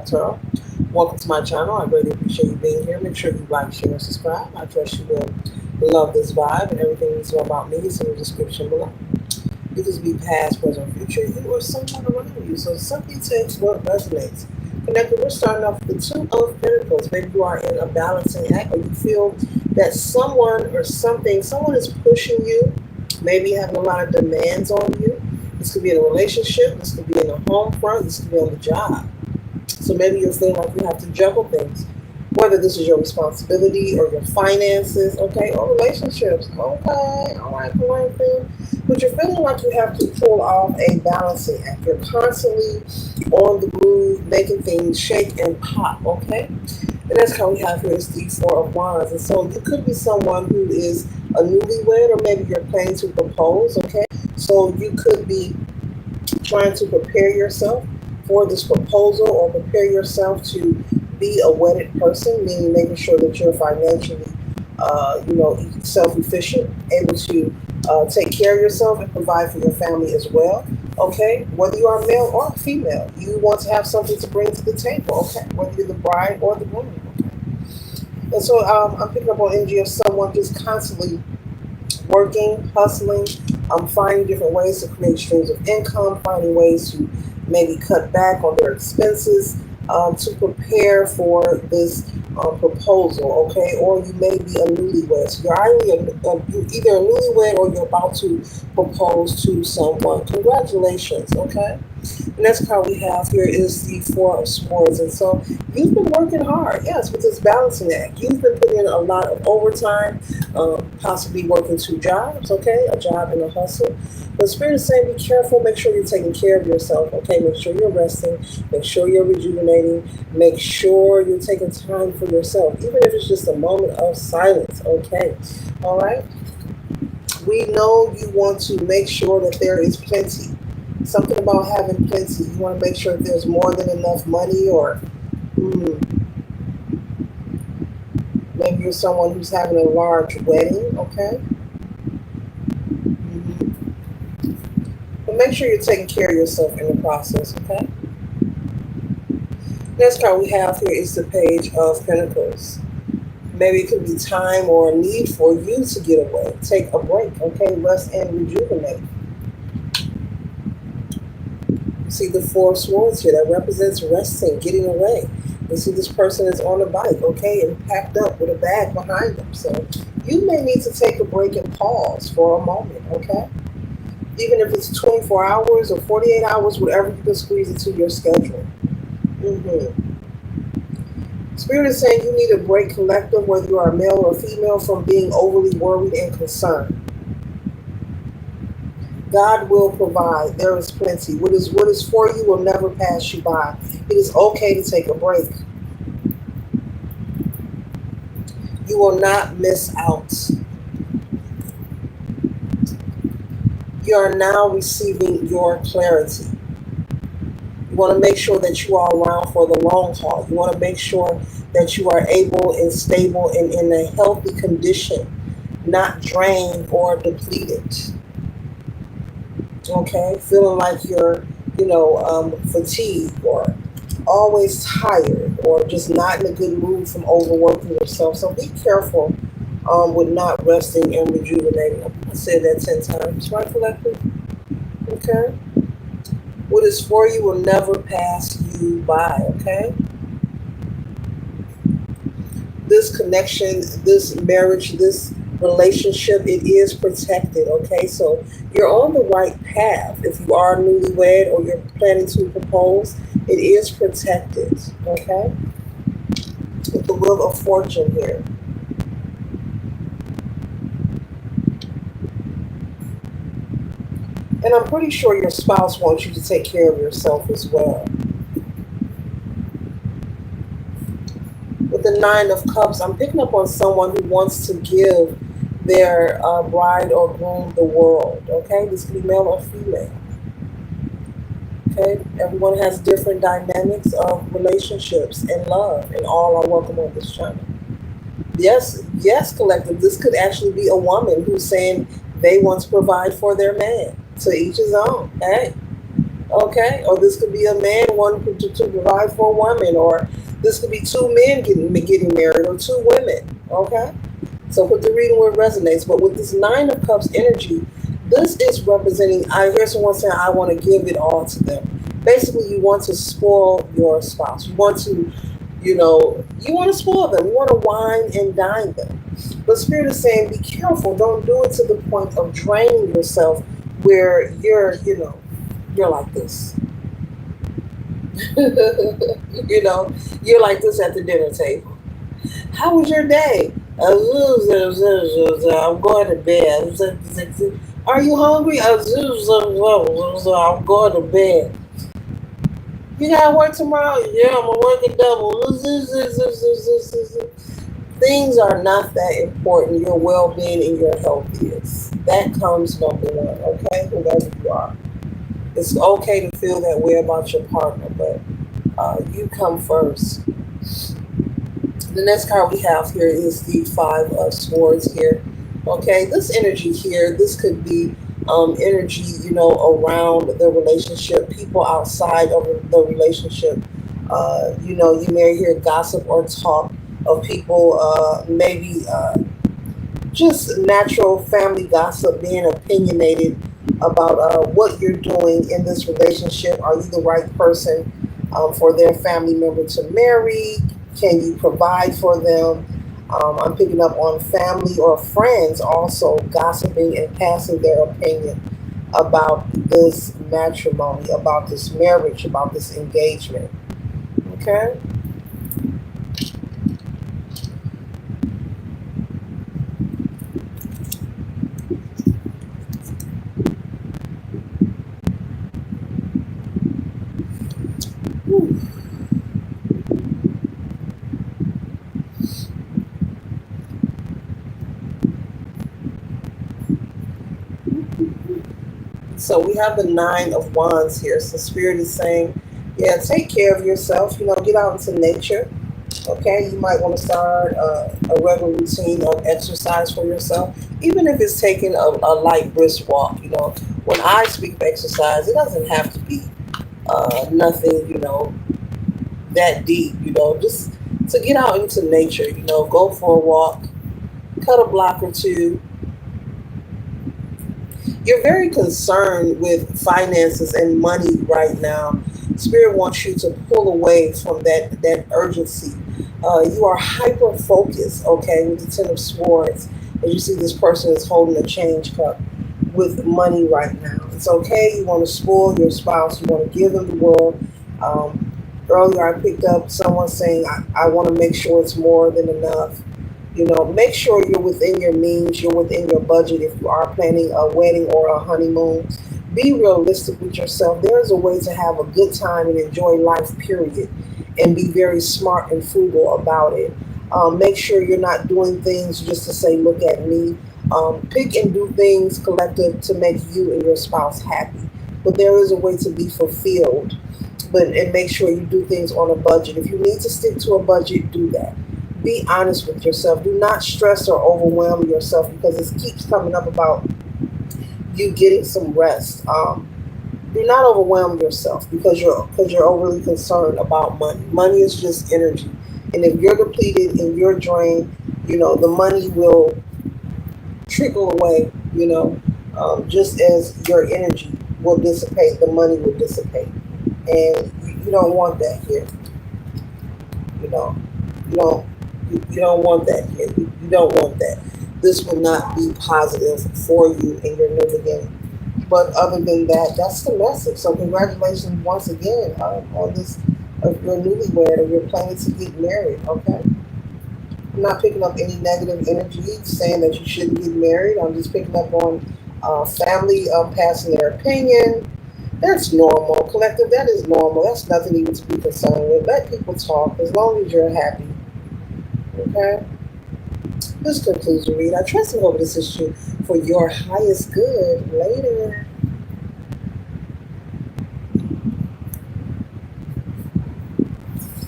Tarot. Welcome to my channel. I really appreciate you being here. Make sure you like, share, and subscribe. I trust you will love this vibe, and everything that's about me is in the description below. You can be past, present, future, you or someone around you. So simply take what resonates. Connected, we're starting off with the Two of Pentacles. Maybe you are in a balancing act, or you feel that someone or something, someone is pushing you, maybe having a lot of demands on you. This could be in a relationship, this could be in a home front, this could be on the job. So maybe you're feeling like you have to juggle things, whether this is your responsibility or your finances, okay, or relationships, okay, all right, thing. But you're feeling like you have to pull off a balancing act. You're constantly on the move, making things shake and pop, okay? And that's how we have here is the Four of Wands. And so you could be someone who is a newlywed, or maybe you're planning to propose, okay? So you could be trying to prepare yourself for this proposal, or prepare yourself to be a wedded person, meaning making sure that you're financially, self-efficient, able to take care of yourself and provide for your family as well. Okay, whether you are male or female, you want to have something to bring to the table. Okay, whether you're the bride or the groom. Okay, and so I'm picking up on energy of someone just constantly working, hustling, finding different ways to create streams of income, finding ways to maybe cut back on their expenses to prepare for this proposal, okay? Or you may be a newlywed. So you're either a newlywed or you're about to propose to someone. Congratulations, okay? And that's how we have here is the Four of Swords. And so you've been working hard, yes, with this balancing act. You've been putting in a lot of overtime, possibly working two jobs, okay? A job and a hustle. But Spirit is saying be careful. Make sure you're taking care of yourself, okay? Make sure you're resting. Make sure you're rejuvenating. Make sure you're taking time for yourself, even if it's just a moment of silence, okay? All right? We know you want to make sure that there is plenty. Something about having plenty. You want to make sure that there's more than enough money, or maybe you're someone who's having a large wedding, okay? But make sure you're taking care of yourself in the process, okay? Next card we have here is the Page of Pentacles. Maybe it could be time or a need for you to get away. Take a break, okay? Rest and rejuvenate. You see the Four of Swords here. That represents resting, getting away. You see this person is on a bike, okay, and packed up with a bag behind them. So you may need to take a break and pause for a moment, okay? Even if it's 24 hours or 48 hours, whatever you can squeeze into your schedule. Spirit is saying you need a break, collective, whether you are male or female, from being overly worried and concerned. God will provide. There is plenty. What is for you will never pass you by. It is okay to take a break. You will not miss out. You are now receiving your clarity. You want to make sure that you are around for the long haul. You want to make sure that you are able and stable and in a healthy condition, not drained or depleted. Okay, feeling like you're, fatigued or always tired or just not in a good mood from overworking yourself. So be careful with not resting and rejuvenating. I said that 10 times, right, collective? Okay. What is for you will never pass you by, okay? This connection, this marriage, this relationship, it is protected, okay? So you're on the right path. If you are newlywed or you're planning to propose, it is protected, okay? With the Wheel of Fortune here. And I'm pretty sure your spouse wants you to take care of yourself as well. With the Nine of Cups, I'm picking up on someone who wants to give their bride or groom the world, okay? This can be male or female, okay? Everyone has different dynamics of relationships and love, and all are welcome on this channel. Yes, collective, this could actually be a woman who's saying they want to provide for their man. To each his own, okay? Okay, or this could be a man wanting to provide for a woman, or this could be two men getting married, or two women. Okay, so with the reading where it resonates, but with this Nine of Cups energy, this is representing. I hear someone saying, "I want to give it all to them." Basically, you want to spoil your spouse. You want to, you want to spoil them. You want to wine and dine them. But Spirit is saying, be careful. Don't do it to the point of draining yourself, where you're like this. You're like this at the dinner table. How was your day? I'm going to bed. Are you hungry? I'm going to bed. You gotta work tomorrow? Yeah, I'm gonna work a double. Things are not that important. Your well being and your health is. That comes number one, okay? Whoever you are. It's okay to feel that way about your partner, but you come first. The next card we have here is the Five of Swords here. Okay, this energy here, this could be energy, around the relationship, people outside of the relationship. You may hear gossip or talk of people, maybe just natural family gossip, being opinionated about what you're doing in this relationship. Are you the right person for their family member to marry? Can you provide for them? I'm picking up on family or friends also gossiping and passing their opinion about this matrimony, about this marriage, about this engagement. Okay? So we have the Nine of Wands here. So Spirit is saying, yeah, take care of yourself. Get out into nature. Okay, you might want to start a regular routine of exercise for yourself, even if it's taking a light brisk walk. When I speak of exercise, it doesn't have to be nothing, that deep. Just to get out into nature. Go for a walk, cut a block or two. You're very concerned with finances and money right now. Spirit wants you to pull away from that urgency. You are hyper focused, okay, with the Ten of Swords. As you see, this person is holding a change cup with money right now. It's okay. You want to spoil your spouse. You want to give them the world. Um, Earlier, I picked up someone saying, I want to make sure it's more than enough. Make sure you're within your means, you're within your budget if you are planning a wedding or a honeymoon. Be realistic with yourself. There is a way to have a good time and enjoy life, period, and be very smart and frugal about it. Make sure you're not doing things just to say, look at me. Pick and do things collective to make you and your spouse happy. But there is a way to be fulfilled. And make sure you do things on a budget. If you need to stick to a budget, do that. Be honest with yourself. Do not stress or overwhelm yourself because it keeps coming up about you getting some rest. Do not overwhelm yourself because you're overly concerned about money. Money is just energy, and if you're depleted and you're drained, the money will trickle away. Just as your energy will dissipate, the money will dissipate, and you don't want that here. You know, you don't you don't want that here. You don't want that. This will not be positive for you in your new beginning. But other than that, that's the message. So congratulations once again on this. If you're newlywed or you're planning to get married, okay? I'm not picking up any negative energy saying that you shouldn't get married. I'm just picking up on family passing their opinion. That's normal. Collective, that is normal. That's nothing even to be concerned with. Let people talk as long as you're happy. Okay? This concludes the read. I trust and hope this is you for your highest good. Later.